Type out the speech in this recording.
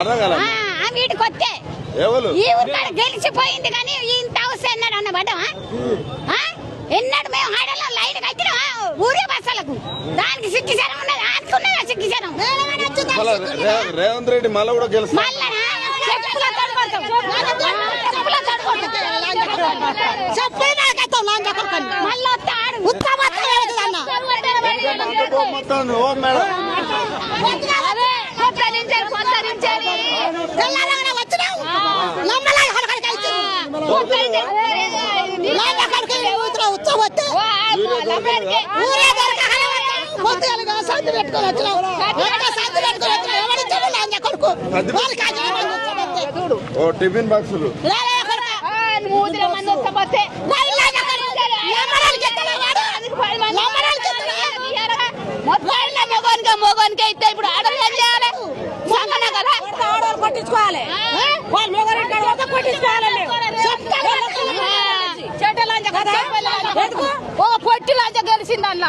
వీటికి వస్తే ఈ ఊరు గెలిచిపోయింది కానీ ఇంత అవసరం అన్నమాట ఎన్నడు మేము ఆడలో లైన్ కట్టినా ఊరే బస్సులకు దానికి సిగ్గుచరం ఉన్నది ఆదుకున్నదా సిగ్గుచరం రేవంత్ రెడ్డి మళ్ళీ కూడా గెలుస్తాడు టిఫిన్ బాక్సులు మొగోనికి అయితే ఇప్పుడు ఆడలు ఏం చేయాలి ఆడలు పట్టించుకోవాలి పొట్టి లాంచ గెలిచిందన్న